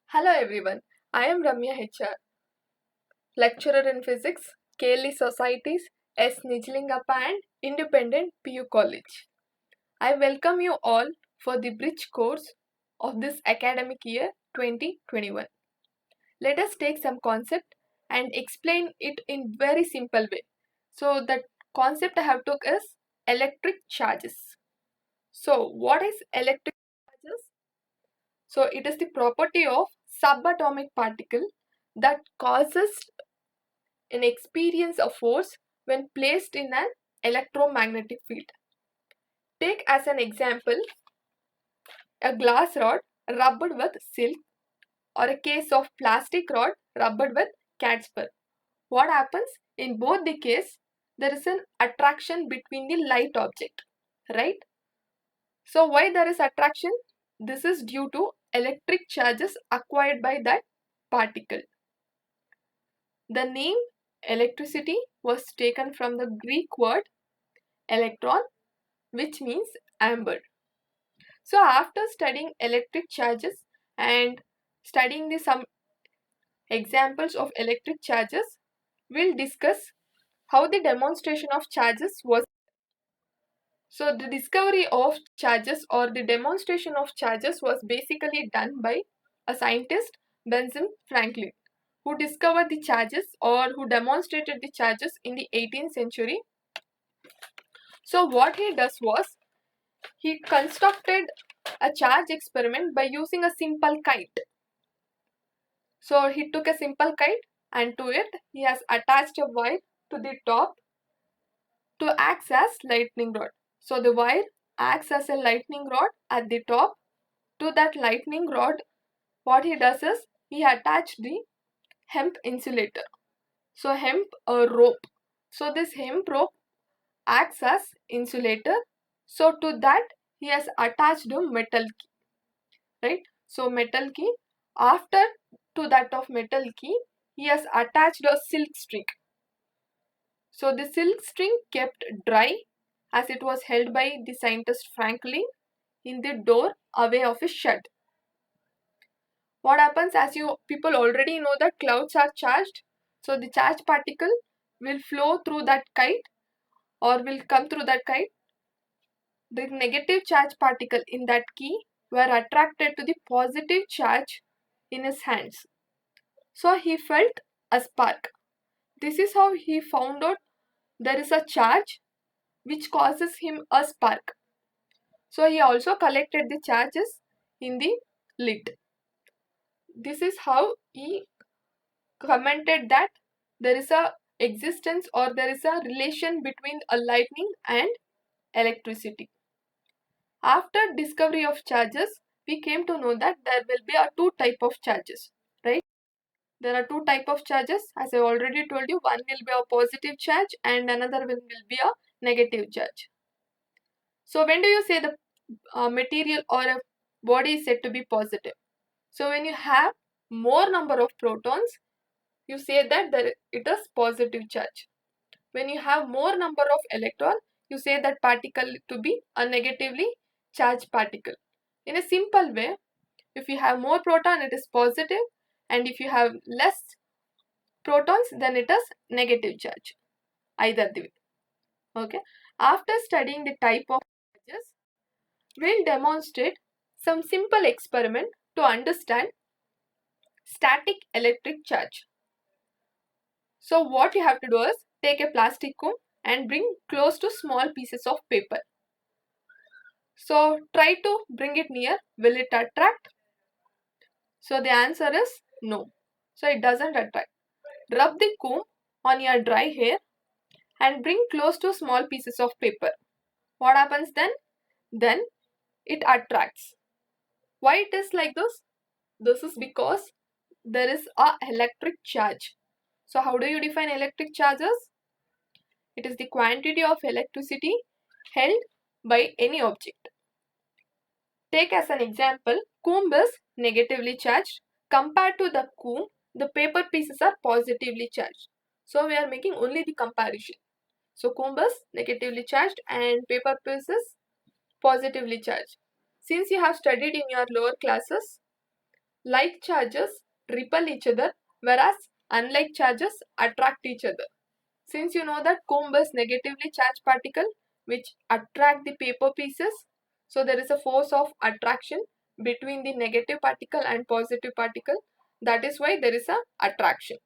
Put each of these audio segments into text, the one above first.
Hello everyone, I am Ramya HR, lecturer in physics, KLE Societies, S. Nijlingappa and Independent PU College. I welcome you all for the bridge course of this academic year 2021. Let us take some concept and explain it in very simple way. So the concept I have took is electric charges. So what is electric charges? So it is the property of subatomic particle that causes an experience of force when placed in an electromagnetic field. Take as an example a glass rod rubbed with silk or a case of plastic rod rubbed with cat's fur. What happens? In both the case, there is an attraction between the light object, right? So why there is attraction? This is due to electric charges acquired by that particle. The name electricity was taken from the Greek word electron, which means amber. So after studying electric charges and studying some examples of electric charges, we'll discuss how the demonstration of charges was. So the discovery of charges or the demonstration of charges was basically done by a scientist, Benjamin Franklin, who discovered the charges or who demonstrated the charges in the 18th century. So what he does was he constructed a charge experiment by using a simple kite. So he took a simple kite and to it he has attached a wire to the top to act as lightning rod. So the wire acts as a lightning rod at the top. To that lightning rod, what he does is he attached the hemp insulator. So hemp a rope. So this hemp rope acts as insulator. So to that he has attached a metal key, right? So metal key. After to that of metal key, he has attached a silk string. So the silk string kept dry as it was held by the scientist Franklin in the door away of his shed. What happens, as you people already know, that clouds are charged. So the charged particle will flow through that kite or will come through that kite. The negative charge particle in that key were attracted to the positive charge in his hands. So he felt a spark. This is how he found out there is a charge which causes him a spark. So he also collected the charges in the lid. This is how he commented that there is a existence or there is a relation between a lightning and electricity. After discovery of charges, we came to know that there will be a two type of charges, right? There are two type of charges, as I already told you. One will be a positive charge and another will be a negative charge. So when do you say the material or a body is said to be positive? So when you have more number of protons, you say that it is positive charge. When you have more number of electron, you say that particle to be a negatively charged particle. In a simple way, if you have more proton, it is positive, and if you have less protons, then it is negative charge. Either the way. Okay. After studying the type of charges, we'll demonstrate some simple experiment to understand static electric charge. So what you have to do is take a plastic cone and bring close to small pieces of paper. So try to bring it near. Will it attract? So the answer is no. So it doesn't attract. Rub the comb on your dry hair and bring close to small pieces of paper. What happens then? Then it attracts. Why it is like this? This is because there is a electric charge. So how do you define electric charges? It is the quantity of electricity held by any object. Take as an example, comb is negatively charged. Compared to the comb, the paper pieces are positively charged. So we are making only the comparison. So comb is negatively charged and paper piece is positively charged. Since you have studied in your lower classes, like charges repel each other, whereas unlike charges attract each other. Since you know that comb is negatively charged particle which attract the paper pieces, so there is a force of attraction between the negative particle and positive particle. That is why there is a attraction.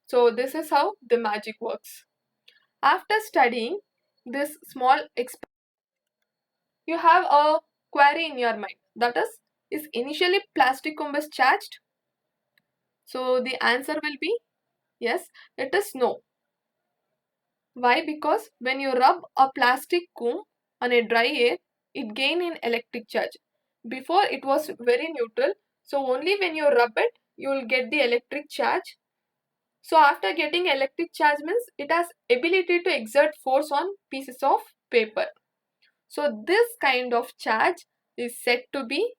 So this is how the magic works. After studying this small experiment, you have a query in your mind, that is initially plastic comb is charged? So the answer will be yes, it is no. Why? Because when you rub a plastic comb on a dry air, it gain an electric charge. Before it was very neutral, so only when you rub it, you will get the electric charge. So after getting electric charge means it has ability to exert force on pieces of paper. So this kind of charge is said to be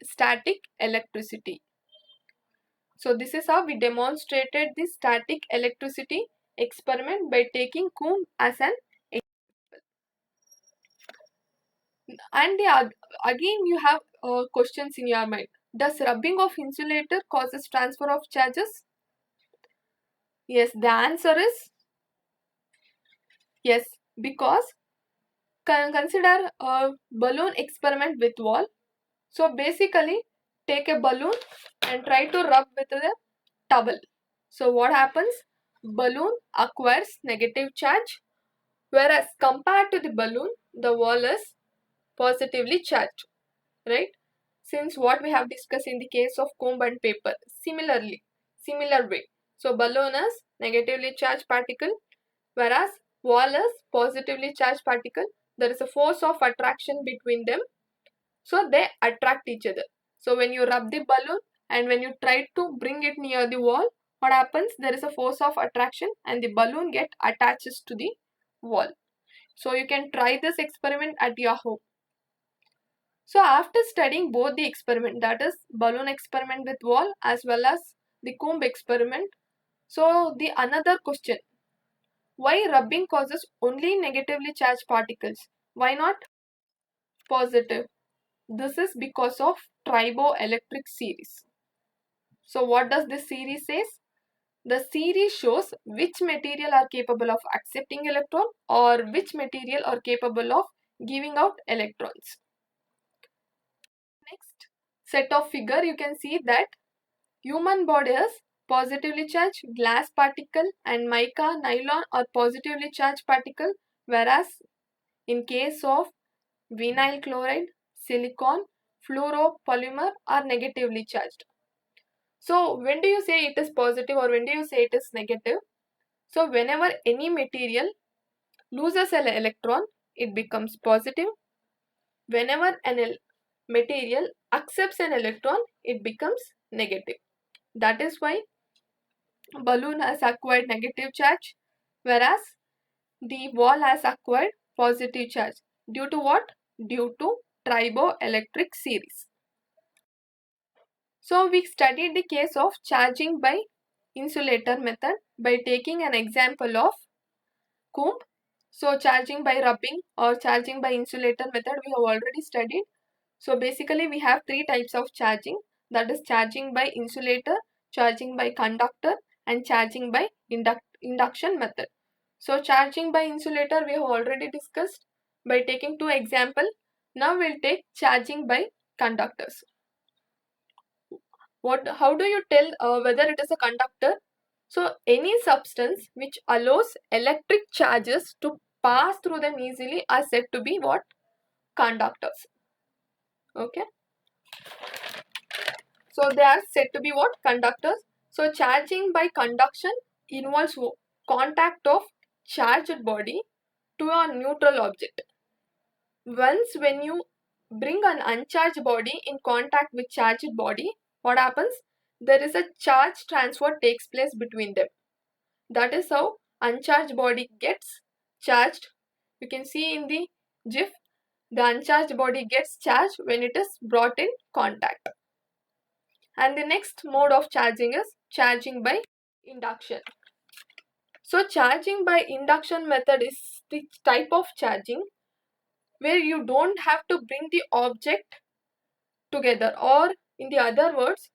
static electricity. So this is how we demonstrated the static electricity experiment by taking comb as an example. And again you have questions in your mind. Does rubbing of insulator causes transfer of charges? Yes, the answer is yes, because consider a balloon experiment with wall. So basically take a balloon and try to rub with the towel. So what happens? Balloon acquires negative charge, whereas compared to the balloon, the wall is positively charged, right? Since what we have discussed in the case of comb and paper, similar way. So balloon is negatively charged particle, whereas wall is positively charged particle. There is a force of attraction between them, so they attract each other. So when you rub the balloon and when you try to bring it near the wall, what happens? There is a force of attraction and the balloon get attaches to the wall. So you can try this experiment at your home. So after studying both the experiment, that is balloon experiment with wall as well as the comb experiment, so the another question, why rubbing causes only negatively charged particles? Why not positive? This is because of triboelectric series. So what does this series says? The series shows which material are capable of accepting electron or which material are capable of giving out electrons. Next set of figure, you can see that human body is positively charged glass particle and mica, nylon are positively charged particle, whereas in case of vinyl chloride, silicon, fluoropolymer are negatively charged. So when do you say it is positive or when do you say it is negative? So whenever any material loses an electron, it becomes positive. Whenever an material accepts an electron, it becomes negative. That is why balloon has acquired negative charge, whereas the wall has acquired positive charge. Due to what? Due to triboelectric series. So we studied the case of charging by insulator method by taking an example of comb. So charging by rubbing or charging by insulator method we have already studied. So basically we have three types of charging, that is charging by insulator, charging by conductor and charging by induction method. So charging by insulator we have already discussed by taking two example. Now we'll take charging by conductors. How do you tell whether it is a conductor? So any substance which allows electric charges to pass through them easily are said to be what? Conductors. Okay. So they are said to be what? Conductors. So charging by conduction involves contact of charged body to a neutral object. Once when you bring an uncharged body in contact with charged body, what happens? There is a charge transfer takes place between them. That is how uncharged body gets charged. You can see in the GIF, the uncharged body gets charged when it is brought in contact. And the next mode of charging is charging by induction. So charging by induction method is the type of charging where you don't have to bring the object together or In the other words,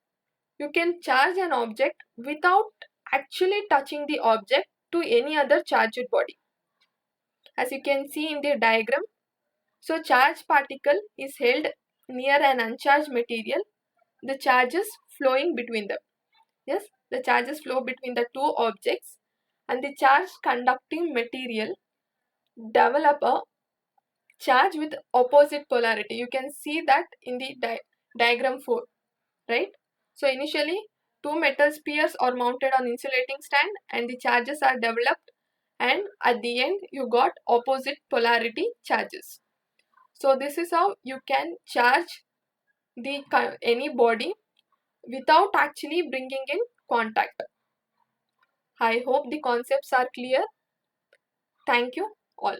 you can charge an object without actually touching the object to any other charged body. As you can see in the diagram, so charged particle is held near an uncharged material, the charges flowing between them. Yes, the charges flow between the two objects, and the charged conducting material develop a charge with opposite polarity. You can see that in the diagram 4, right? So initially, two metal spheres are mounted on insulating stand and the charges are developed, and at the end you got opposite polarity charges. So this is how you can charge the any body without actually bringing in contact. I hope the concepts are clear. Thank you all.